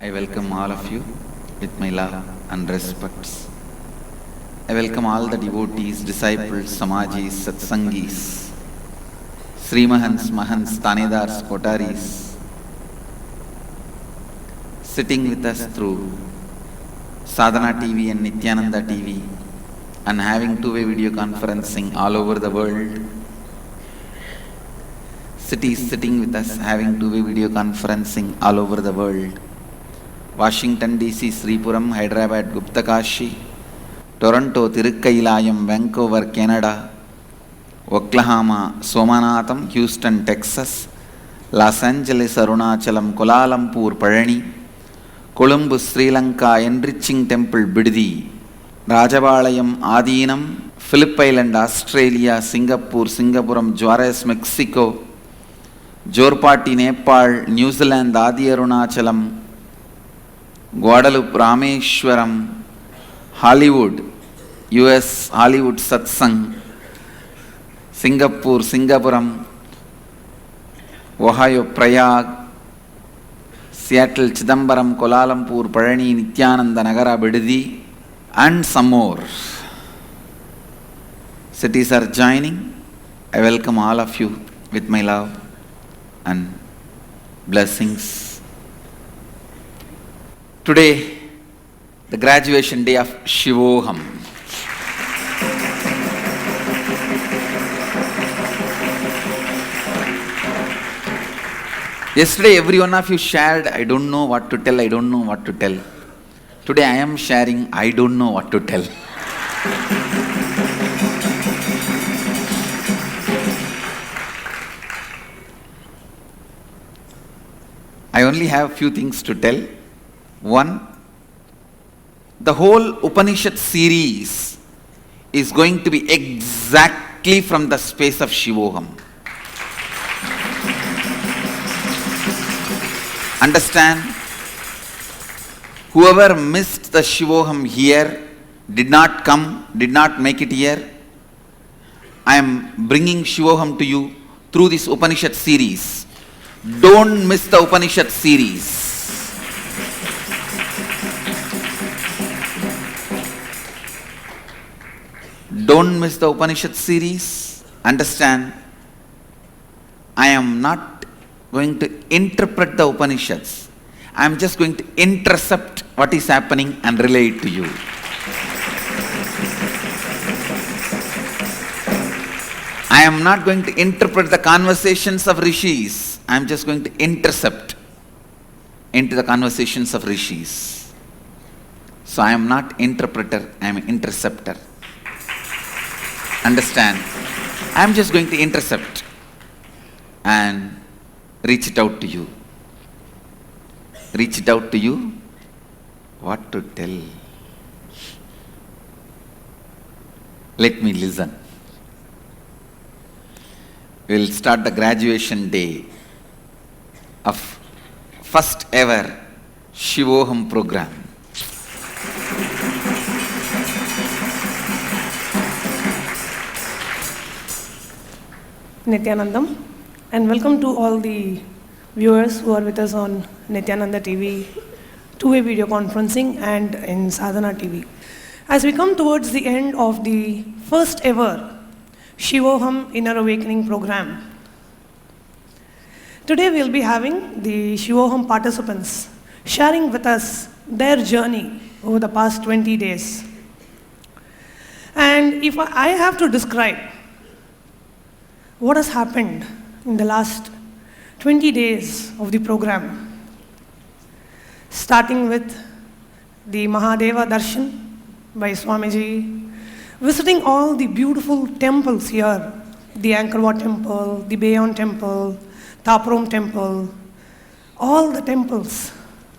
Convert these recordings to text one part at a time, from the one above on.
I welcome all of you with my love and respects. I welcome all the devotees, disciples, samajis, satsangis, Srimahans, Mahans, Tanedars, Kotaris, sitting with us through Sadhana TV and Nithyananda TV and having two-way video conferencing all over the world. Cities sitting with us having two-way video conferencing all over the world. Washington DC, Sripuram, Hyderabad, Guptakashi, Toronto, Tirukkailayam, Vancouver, Canada, Oklahoma, Somanatham, Houston, Texas, Los Angeles, Arunachalam, Kuala Lumpur, Parani, Colombo, Sri Lanka, Enriching Temple, Biddi, Rajabalayam, Adinam, Phillip Island, Australia, Singapore, Singapuram, Juarez, Mexico, Jorpati, Nepal, New Zealand, Adi Arunachalam, Guadalupe, Rameshwaram, Hollywood, US, Hollywood Satsang, Singapore, Singapuram, Ohio, Prayag, Seattle, Chidambaram, Kuala Lumpur, Parani, Nithyananda, Nagara, Biddi, and some more. Cities are joining. I welcome all of you with my love and blessings. Today, the graduation day of Shivoham. Yesterday, every one of you shared, I don't know what to tell, I don't know what to tell. Today, I am sharing, I don't know what to tell. I only have few things to tell. One, the whole Upanishad series is going to be exactly from the space of Shivoham. Understand? Whoever missed the Shivoham here, did not come, did not make it here, I am bringing Shivoham to you through this Upanishad series. Don't miss the Upanishad series. Don't miss the Upanishad series. Understand, I am not going to interpret the Upanishads. I am just going to intercept what is happening and relay it to you. I am not going to interpret the conversations of rishis. I am just going to intercept into the conversations of rishis. So I am not interpreter, I am interceptor. Understand? I am just going to intercept and reach it out to you. Reach it out to you. What to tell? Let me listen. We will start the graduation day of first ever Shivoham program. Nithyanandam, and welcome to all the viewers who are with us on Nithyananda TV, two-way video conferencing and in Sadhana TV. As we come towards the end of the first ever Shivoham Inner Awakening program, today we'll be having the Shivoham participants sharing with us their journey over the past 20 days. And if I have to describe what has happened in the last 20 days of the program, starting with the Mahadeva Darshan by Swamiji, visiting all the beautiful temples here, the Angkor Wat Temple, the Bayon Temple, Taparom Temple, all the temples,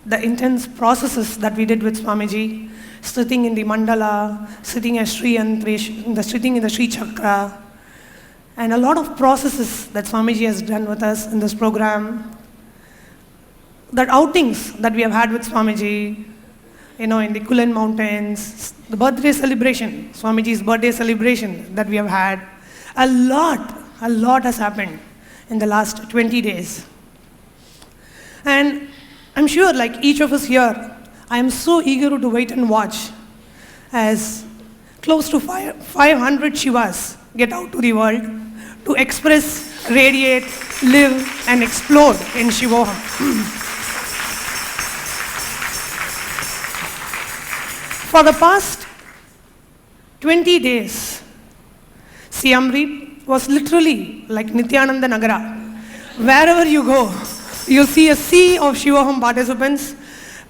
the intense processes that we did with Swamiji, sitting in the mandala, sitting as Sri Yantra, sitting in the Sri Chakra, and a lot of processes that Swamiji has done with us in this program. That outings that we have had with Swamiji, in the Kulen Mountains, the birthday celebration, Swamiji's birthday celebration that we have had. A lot has happened in the last 20 days. And I'm sure, like each of us here, I am so eager to wait and watch as close to 500 Shivas get out to the world to express, radiate, live, and explode in Shivoham. For the past 20 days, Siam Reap was literally like Nithyananda Nagara. Wherever you go, you'll see a sea of Shivoham participants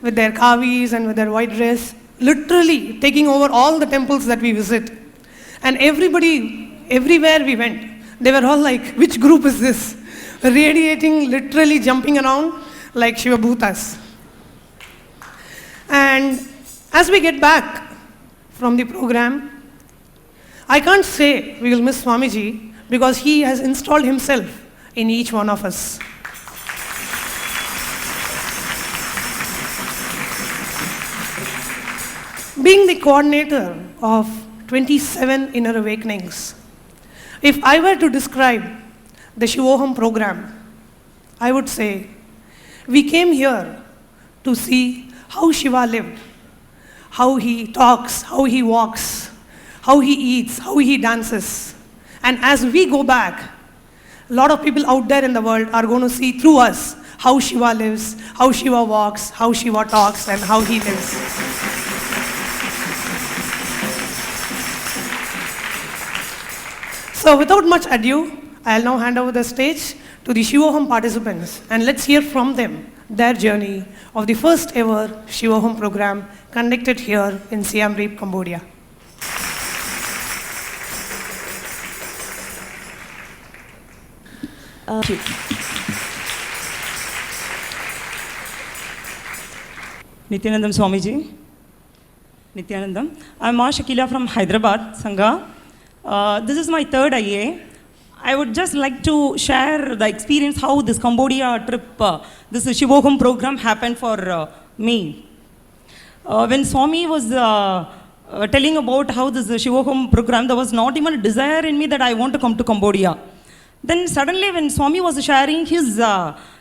with their kavis and with their white dress, literally taking over all the temples that we visit. And everybody, everywhere we went, they were all like, which group is this? Radiating, literally jumping around like Shiva Bhutas. And as we get back from the program, I can't say we will miss Swamiji because he has installed himself in each one of us. Being the coordinator of 27 Inner Awakenings, if I were to describe the Shivoham program, I would say we came here to see how Shiva lived, how he talks, how he walks, how he eats, how he dances. And as we go back, a lot of people out there in the world are going to see through us how Shiva lives, how Shiva walks, how Shiva talks, and how he lives. So without much ado, I'll now hand over the stage to the Shivoham participants, and let's hear from them their journey of the first ever Shivoham program conducted here in Siam Reap, Cambodia. Thank you. Nithyanandam Swamiji. Nithyanandam. I'm Ma Shakila from Hyderabad, Sangha. This is my third IA. I would just like to share the experience how this Cambodia trip, this Shivoham program happened for me. When Swami was telling about how this Shivoham program, there was not even a desire in me that I want to come to Cambodia. Then suddenly when Swami was sharing his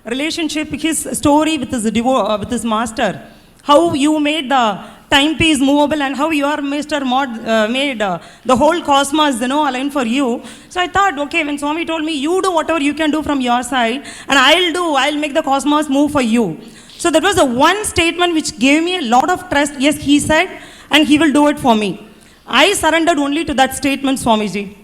relationship, his story with with his master, how you made the timepiece movable and how your master made the whole cosmos, align for you. So I thought, okay, when Swami told me, you do whatever you can do from your side and I'll make the cosmos move for you. So that was the one statement which gave me a lot of trust. Yes, he said, and he will do it for me. I surrendered only to that statement, Swamiji.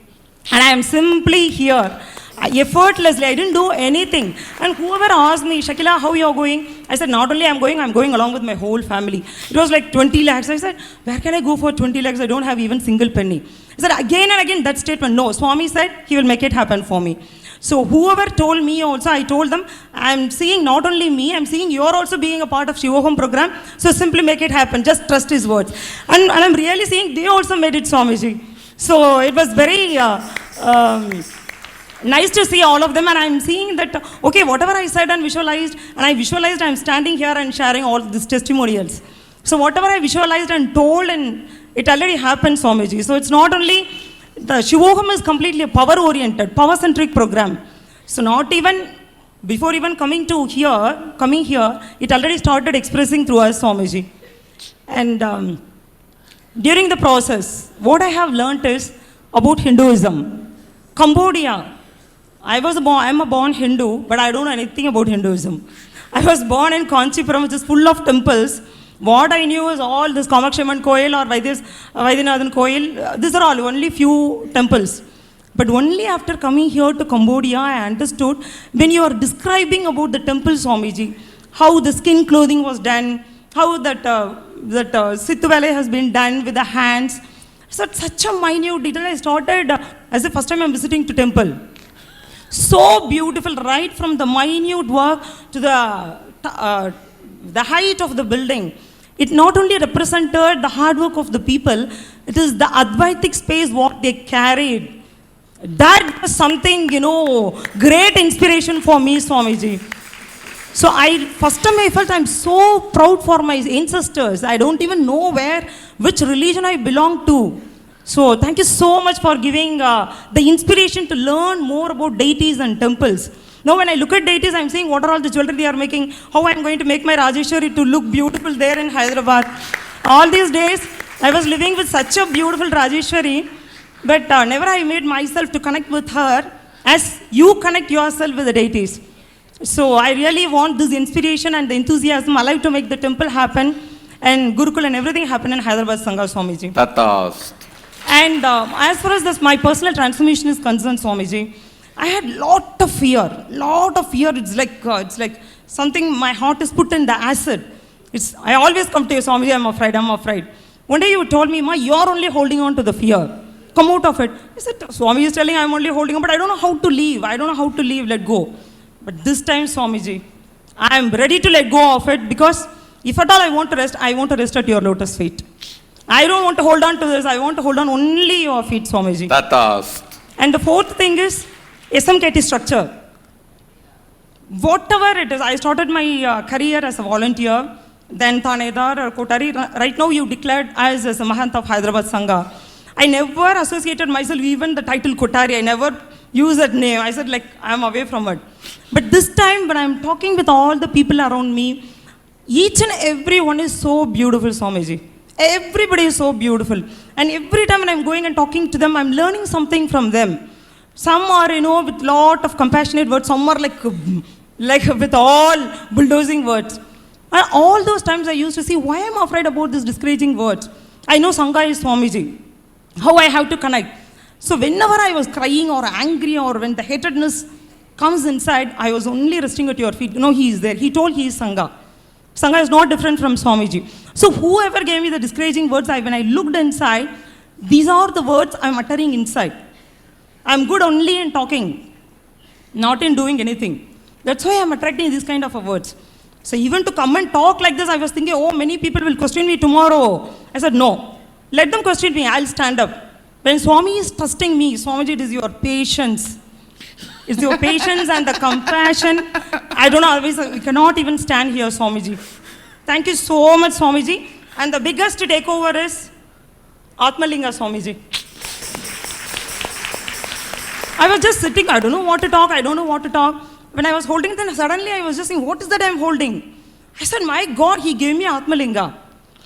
And I am simply here. Effortlessly, I didn't do anything. And whoever asked me, Shakila, how you are going? I said, not only I'm going along with my whole family. It was like 20 lakhs. I said, where can I go for 20 lakhs? I don't have even single penny. I said, again and again, that statement, no. Swami said, he will make it happen for me. So whoever told me also, I told them, I'm seeing not only me, I'm seeing you're also being a part of Shivoham program. So simply make it happen. Just trust his words. And I'm really seeing they also made it, Swamiji. So it was very nice to see all of them, and I'm seeing that, okay, whatever I said and visualized, I'm standing here and sharing all these testimonials. So whatever I visualized and told, and it already happened, Swamiji. So it's not only, the Shivoham is completely a power-oriented, power-centric program. So not even, before even coming here, it already started expressing through us, Swamiji. And during the process, what I have learnt is about Hinduism. Cambodia, I'm a born Hindu, but I don't know anything about Hinduism. I was born in Kanchipuram, which is full of temples. What I knew is all this Kamakshyaman Koil or Vaidyanathan Koil. These are all only few temples. But only after coming here to Cambodia, I understood when you are describing about the temple, Swamiji, how the skin clothing was done, how that Sittu Valley has been done with the hands. So such a minute detail. I started as the first time I'm visiting to temple. So beautiful, right from the minute work to the height of the building. It not only represented the hard work of the people, it is the Advaitic space what they carried. That was something, great inspiration for me, Swamiji. So first time I felt I'm so proud for my ancestors. I don't even know which religion I belong to. So thank you so much for giving the inspiration to learn more about deities and temples. Now when I look at deities, I'm saying what are all the jewelry they are making, how I'm going to make my Rajeshwari to look beautiful there in Hyderabad. All these days, I was living with such a beautiful Rajeshwari, but never I made myself to connect with her as you connect yourself with the deities. So I really want this inspiration and the enthusiasm alive to make the temple happen and Gurukul and everything happen in Hyderabad Sangha, Swamiji. Tathast. And as far as my personal transformation is concerned, Swamiji, I had lot of fear. It's like something my heart is put in the acid. I always come to you, Swamiji, I'm afraid. One day you told me, Ma, you're only holding on to the fear. Come out of it. I said, Swami is telling I'm only holding on, but I don't know how to leave. Let go. But this time, Swamiji, I am ready to let go of it because if at all I want to rest at your lotus feet. I don't want to hold on to this. I want to hold on only your feet, Swamiji. Tathast. And the fourth thing is SMKT structure. Whatever it is, I started my career as a volunteer, then Thanedar or Kotari. Right now you declared as a Mahant of Hyderabad Sangha. I never associated myself even the title Kotari. I never used that name. I said I'm away from it. But this time when I'm talking with all the people around me, each and every one is so beautiful, Swamiji. Everybody is so beautiful. And every time when I'm going and talking to them, I'm learning something from them. Some are, with lot of compassionate words. Some are like with all bulldozing words. And all those times I used to see, why am I afraid about these discouraging words? I know Sangha is Swamiji. How I have to connect. So whenever I was crying or angry or when the hatredness comes inside, I was only resting at your feet. He is there. He told he is Sangha. Sangha is not different from Swamiji. So whoever gave me the discouraging words, when I looked inside, these are the words I'm uttering inside. I'm good only in talking, not in doing anything. That's why I'm attracting these kind of words. So even to come and talk like this, I was thinking, many people will question me tomorrow. I said, no. Let them question me, I'll stand up. When Swami is trusting me, Swamiji, it is your patience. It's your patience and the compassion. I don't know, otherwise we cannot even stand here, Swamiji. Thank you so much, Swamiji. And the biggest takeover is Atmalinga, Swamiji. I was just sitting, I don't know what to talk. When I was holding it, suddenly I was just saying, what is that I'm holding? I said, my God, he gave me Atmalinga.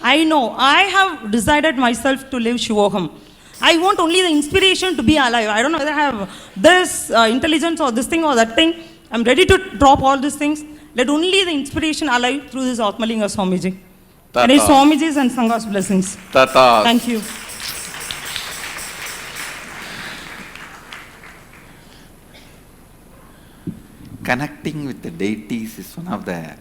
I know, I have decided myself to live Shivoham. I want only the inspiration to be alive. I don't know whether I have this intelligence or this thing or that thing. I'm ready to drop all these things. Let only the inspiration alive through this Atmalinga, Swamiji. And his Swamiji's and Sangha's blessings. Tata. Thank you. Connecting with the deities is one of the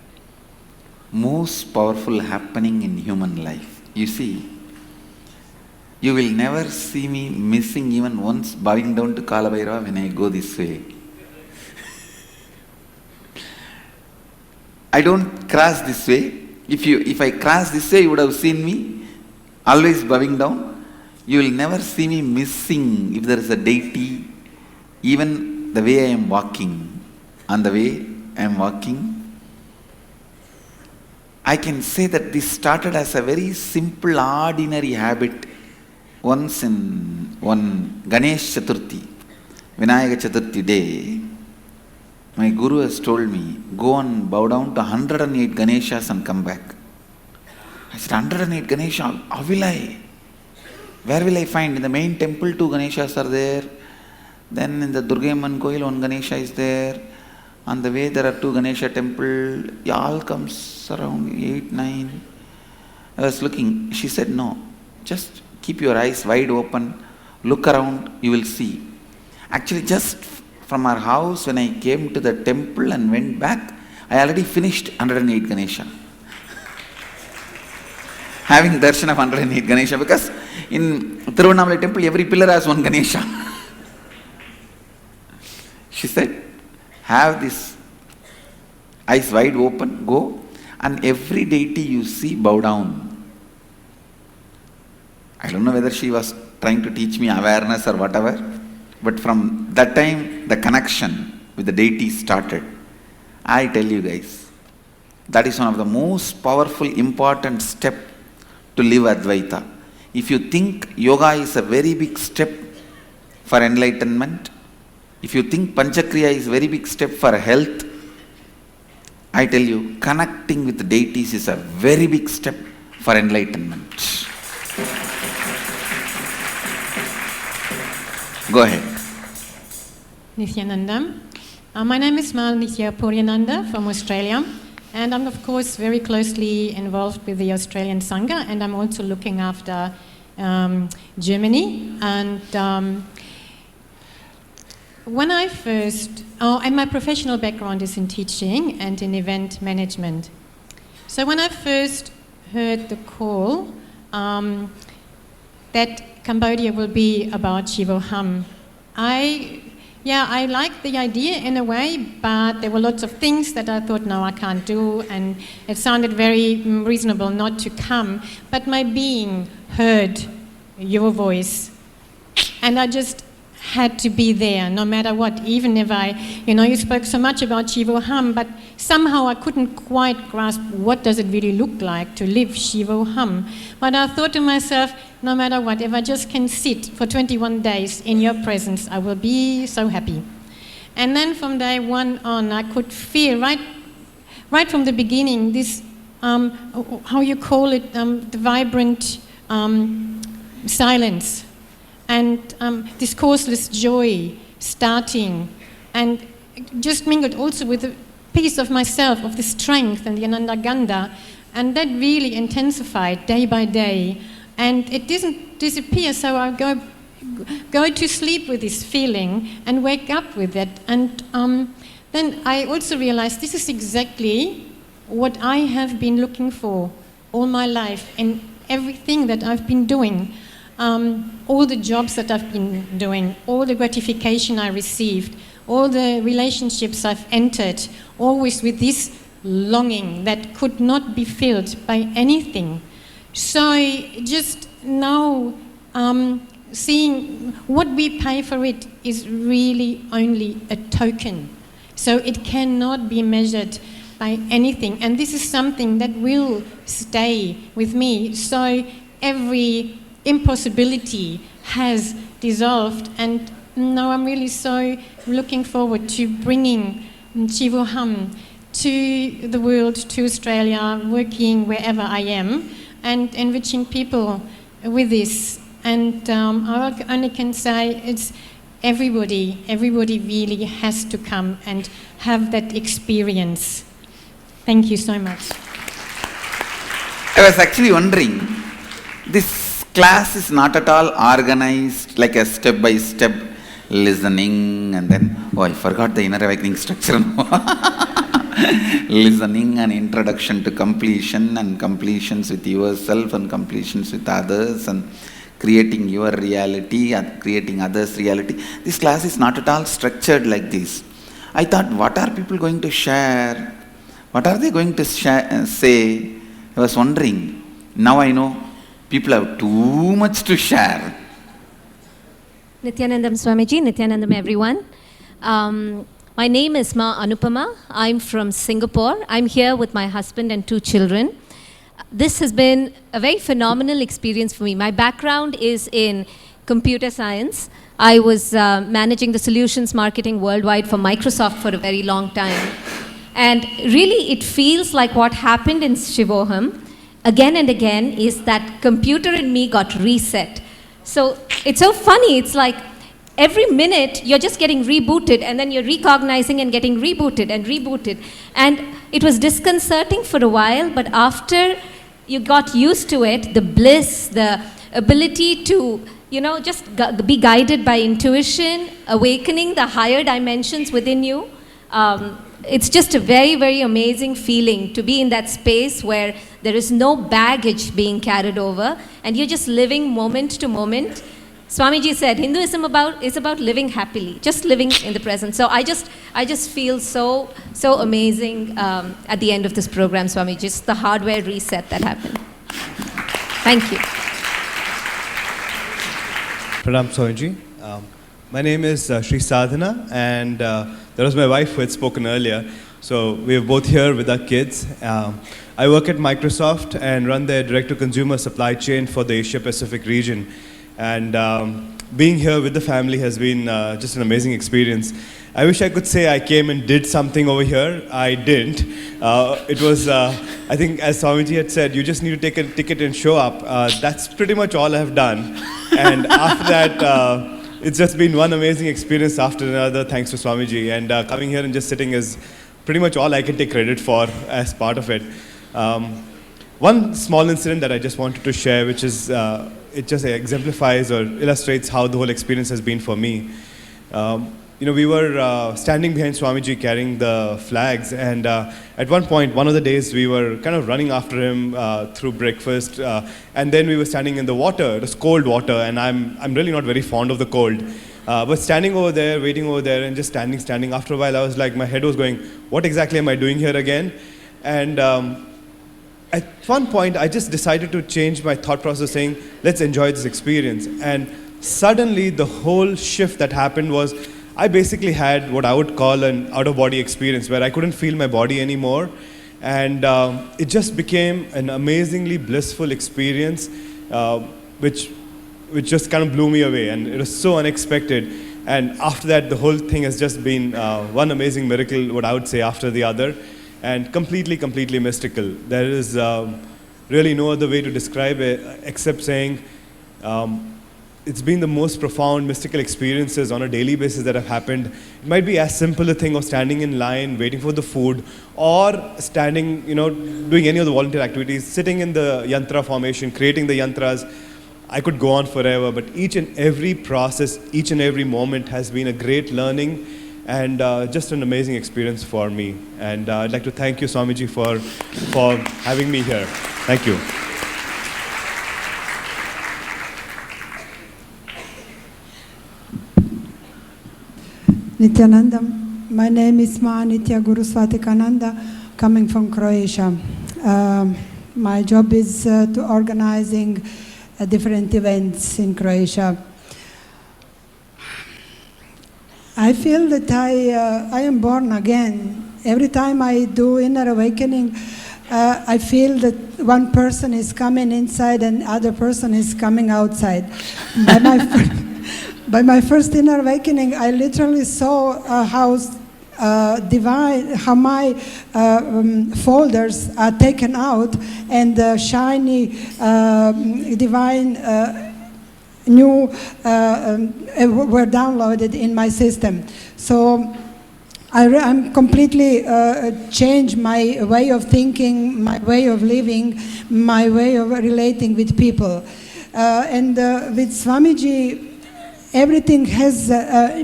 most powerful happening in human life. You see, you will never see me missing even once bowing down to Kalabhairava when I go this way. I don't cross this way. If I cross this way, you would have seen me always bowing down. You will never see me missing if there is a deity, even the way I am walking. On the way I am walking, I can say that this started as a very simple, ordinary habit. Once in one Ganesh Chaturthi, Vinayaka Chaturthi day, my Guru has told me, go and bow down to 108 Ganeshas and come back. I said, 108 Ganesha, how will I? Where will I find? In the main temple, 2 Ganeshas are there. Then in the Durgayamman Koil, 1 Ganesha is there. On the way, there are 2 Ganesha temple. It all comes around 8, 9. I was looking. She said, no, just keep your eyes wide open. Look around, you will see. Actually, just from our house, when I came to the temple and went back, I already finished 108 Ganesha. Having darshan of 108 Ganesha, because in Tiruvannamalai temple, every pillar has 1 Ganesha. She said, have this eyes wide open, go, and every deity you see, bow down. I don't know whether she was trying to teach me awareness or whatever, but from that time, the connection with the deity started. I tell you guys, that is one of the most powerful, important step to live Advaita. If you think yoga is a very big step for enlightenment, If you think Panchakriya is a very big step for health, I tell you, connecting with deities is a very big step for enlightenment. Go ahead. Nithyananda. My name is Mal Nithya Puryananda from Australia, and I'm of course very closely involved with the Australian Sangha, and I'm also looking after Germany. And when I first, and my professional background is in teaching and in event management. So when I first heard the call that Cambodia will be about Shivoham, I liked the idea in a way, but there were lots of things that I thought, no, I can't do, and it sounded very reasonable not to come. But my being heard your voice, and I just had to be there, no matter what. Even if you spoke so much about Shivoham, but somehow I couldn't quite grasp what does it really look like to live Shivoham. But I thought to myself, no matter what, if I just can sit for 21 days in your presence, I will be so happy. And then from day one on, I could feel right from the beginning this, how you call it, the vibrant silence. And this causeless joy starting, and just mingled also with a piece of myself, of the strength and the Ananda Ganda, and that really intensified day by day, and it didn't disappear. So I go to sleep with this feeling and wake up with it, and then I also realized this is exactly what I have been looking for all my life in everything that I've been doing. All the jobs that I've been doing, all the gratification I received, all the relationships I've entered, always with this longing that could not be filled by anything. So just now seeing what we pay for it is really only a token. So it cannot be measured by anything. And this is something that will stay with me. So every impossibility has dissolved, and now I'm really so looking forward to bringing Shivoham to the world, to Australia, working wherever I am, and enriching people with this. And I only can say it's everybody really has to come and have that experience. Thank you so much. I was actually wondering, this class is not at all organized like a step-by-step listening and then, I forgot the inner awakening structure. Listening and introduction to completion, and completions with yourself and completions with others, and creating your reality and creating others' reality. This class is not at all structured like this. I thought, what are people going to share? What are they going to say? I was wondering. Now I know. People have too much to share. Nithyanandam Swamiji, Nithyanandam everyone. My name is Ma Anupama. I'm from Singapore. I'm here with my husband and 2 children. This has been a very phenomenal experience for me. My background is in computer science. I was managing the solutions marketing worldwide for Microsoft for a very long time. And really it feels like what happened in Shivoham again and again is that computer in me got reset. So it's so funny, it's like every minute you're just getting rebooted, and then you're recognizing and getting rebooted and rebooted. And it was disconcerting for a while, but after you got used to it, the bliss, the ability to, just be guided by intuition, awakening the higher dimensions within you, it's just a very, very amazing feeling to be in that space where there is no baggage being carried over, and you're just living moment to moment. Swamiji said, Hinduism is about living happily, just living in the present. So I just feel so amazing at the end of this program, Swamiji. Just the hardware reset that happened. Thank you. Pranam Swamiji. My name is Sri Sadhana, and that was my wife who had spoken earlier. So we are both here with our kids. I work at Microsoft and run their direct-to-consumer supply chain for the Asia-Pacific region. And being here with the family has been just an amazing experience. I wish I could say I came and did something over here. I didn't. It was, I think, as Swamiji had said, you just need to take a ticket and show up. That's pretty much all I have done. And after that, it's just been one amazing experience after another, thanks to Swamiji. And coming here and just sitting is pretty much all I can take credit for as part of it. One small incident that I just wanted to share, which is, it just exemplifies or illustrates how the whole experience has been for me. We were standing behind Swamiji carrying the flags, and at one point, one of the days, we were kind of running after him through breakfast, and then we were standing in the water. It was cold water, and I'm really not very fond of the cold. But standing over there, waiting over there, and just standing, after a while, I was like, my head was going, what exactly am I doing here again? And at one point, I just decided to change my thought process, saying, let's enjoy this experience. And suddenly, the whole shift that happened was, I basically had what I would call an out-of-body experience, where I couldn't feel my body anymore. And it just became an amazingly blissful experience, which just kind of blew me away. And it was so unexpected. And after that, the whole thing has just been one amazing miracle, what I would say, after the other. And completely mystical. There is really no other way to describe it except saying it's been the most profound mystical experiences on a daily basis that have happened. It might be as simple a thing of standing in line, waiting for the food, or standing, doing any of the volunteer activities, sitting in the yantra formation, creating the yantras. I could go on forever, but each and every process, each and every moment has been a great learning and just an amazing experience for me. And I'd like to thank you, Swamiji, for having me here. Thank you. Nithyanandam, my name is Ma Nitya Guru Swatikananda, coming from Croatia. My job is to organizing different events in Croatia. I feel that I am born again. Every time I do inner awakening, I feel that one person is coming inside and other person is coming outside. By my first inner awakening, I literally saw how my folders are taken out and shiny divine new were downloaded in my system. So I'm completely changed my way of thinking, my way of living, my way of relating with people. And with Swamiji, everything has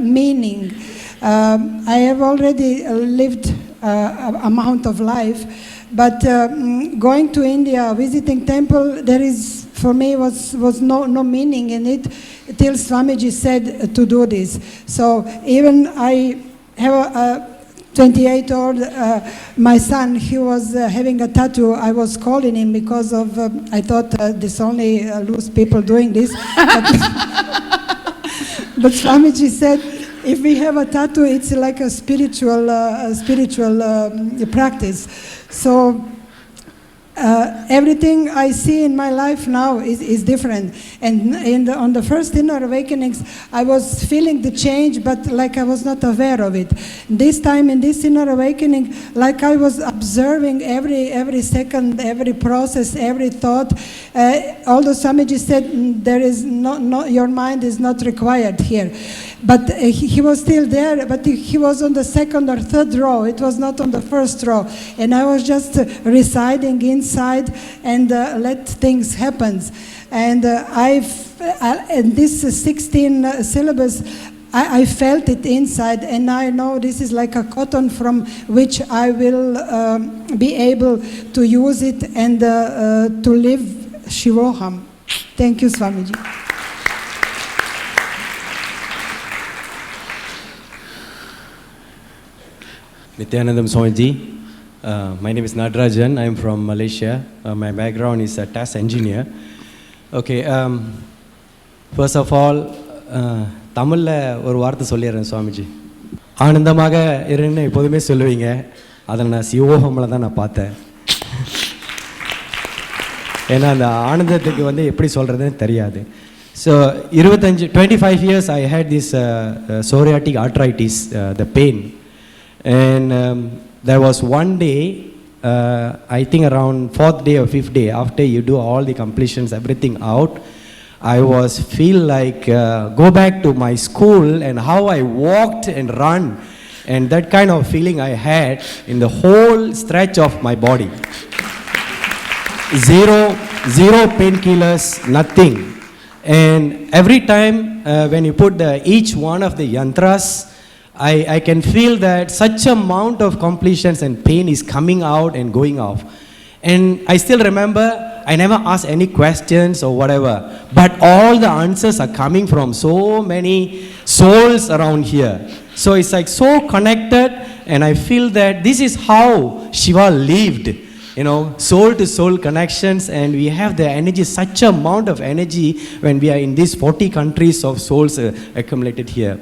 meaning. I have already lived amount of life, but going to India, visiting temple, there is, for me, was no meaning in it till Swamiji said to do this. So even I have a 28-year-old, my son, he was having a tattoo. I was calling him because of, I thought this only loose people doing this. But Swamiji said, if we have a tattoo, it's like a spiritual practice. So everything I see in my life now is different. And on the first inner awakenings, I was feeling the change, but like I was not aware of it. This time in this inner awakening, like I was observing every second, every process, every thought. Although Swamiji said there is no your mind is not required here. But he was still there, but he was on the second or third row. It was not on the first row. And I was just residing inside and let things happen. And in this 16 syllabus, I felt it inside, and I know this is like a cotton from which I will be able to use it and to live Shivoham. Thank you, Swamiji. Nithyananda Swamiji. My name is Nadarajan. I am from Malaysia. My background is a tax engineer. Okay. First of all, தமிழில் ஒரு வார்த்தை சொல்லிடுறேன் சுவாமிஜி. ஆனந்தமாக இருன்னு எப்போதுமே சொல்லுவீங்க. அதை நான் சிவோகமில் தான் நான் பார்த்தேன். ஏன்னா அந்த ஆனந்தத்துக்கு எப்படி சொல்கிறதுன்னு தெரியாது. So 25 years I had this psoriatic arthritis, the pain. And there was one day, I think around 4th day or 5th day, after you do all the completions, everything out, I was feel like go back to my school and how I walked and run. And that kind of feeling I had in the whole stretch of my body. Zero painkillers, nothing. And every time when you put each one of the yantras, I can feel that such amount of completions and pain is coming out and going off. And I still remember, I never asked any questions or whatever, but all the answers are coming from so many souls around here. So it's like so connected, and I feel that this is how Shiva lived, you know, soul to soul connections, and we have the energy, such amount of energy when we are in these 40 countries of souls accumulated here.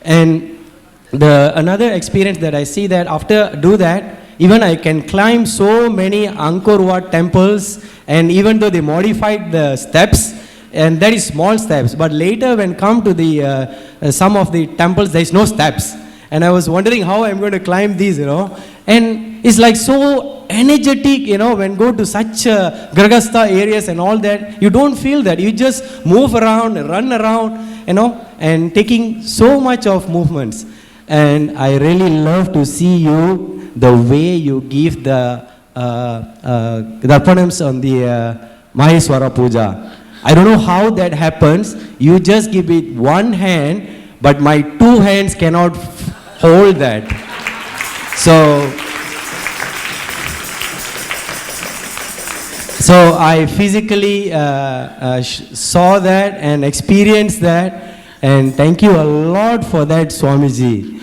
And another experience that I see that after do that, even I can climb so many Angkor Wat temples, and even though they modified the steps, and that is small steps, but later when come to the some of the temples, there is no steps. And I was wondering how I'm going to climb these, you know. And it's like so energetic, you know, when go to such Grahastha areas and all that, you don't feel that. You just move around, run around, you know, and taking so much of movements. And I really love to see you, the way you give the darpanams on the Maheshwara Puja. I don't know how that happens. You just give it one hand, but my two hands cannot hold that. So I physically saw that and experienced that. And thank you a lot for that, Swamiji.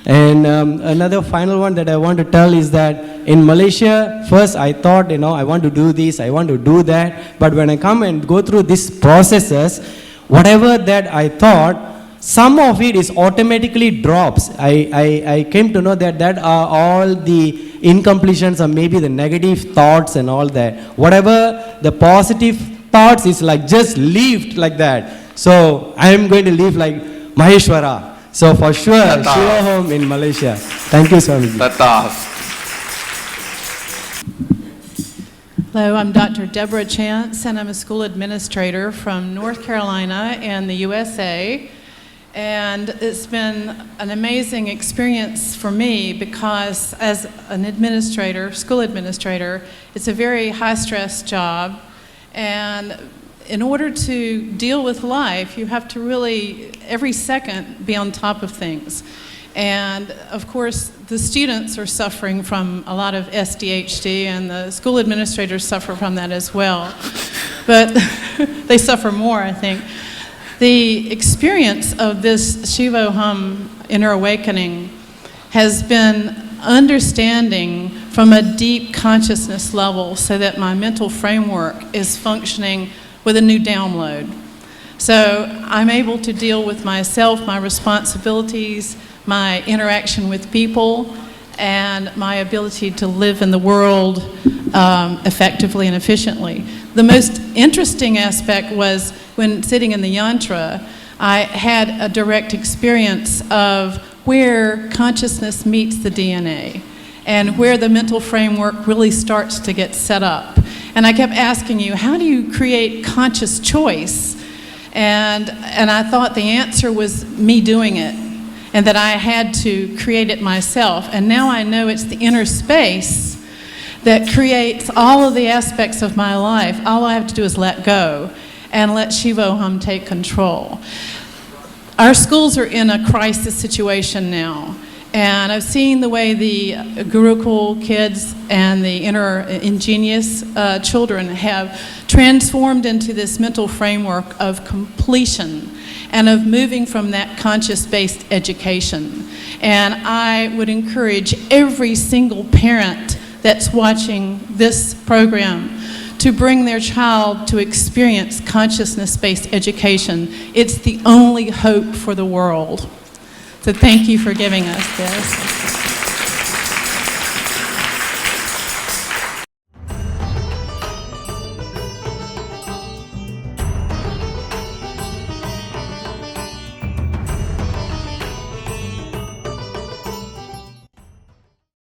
And another final one that I want to tell is that in Malaysia, first I thought, you know, I want to do this, I want to do that. But when I come and go through these processes, whatever that I thought, some of it is automatically drops. I came to know that are all the incompletions or maybe the negative thoughts and all that. Whatever the positive thoughts is like just leave like that. So I am going to live like Maheshwara. So for sure, Shivoham in Malaysia. Thank you, Swami. Hello, I'm Dr. Deborah Chance, and I'm a school administrator from North Carolina in the USA. And it's been an amazing experience for me because as an administrator, school administrator, it's a very high-stress job. And in order to deal with life, you have to really, every second, be on top of things. And of course, the students are suffering from a lot of SDHD, and the school administrators suffer from that as well. But they suffer more, I think. The experience of this Shivoham inner awakening has been understanding from a deep consciousness level so that my mental framework is functioning with a new download. So I'm able to deal with myself, my responsibilities, my interaction with people, and my ability to live in the world effectively and efficiently. The most interesting aspect was when sitting in the yantra, I had a direct experience of where consciousness meets the DNA and where the mental framework really starts to get set up. And I kept asking you, how do you create conscious choice? And I thought the answer was me doing it, and that I had to create it myself. And now I know it's the inner space that creates all of the aspects of my life. All I have to do is let go and let Shivoham take control. Our schools are in a crisis situation now. And I've seen the way the Gurukul kids and the inner ingenious children have transformed into this mental framework of completion and of moving from that conscious-based education. And I would encourage every single parent that's watching this program to bring their child to experience consciousness-based education. It's the only hope for the world. So thank you for giving us this.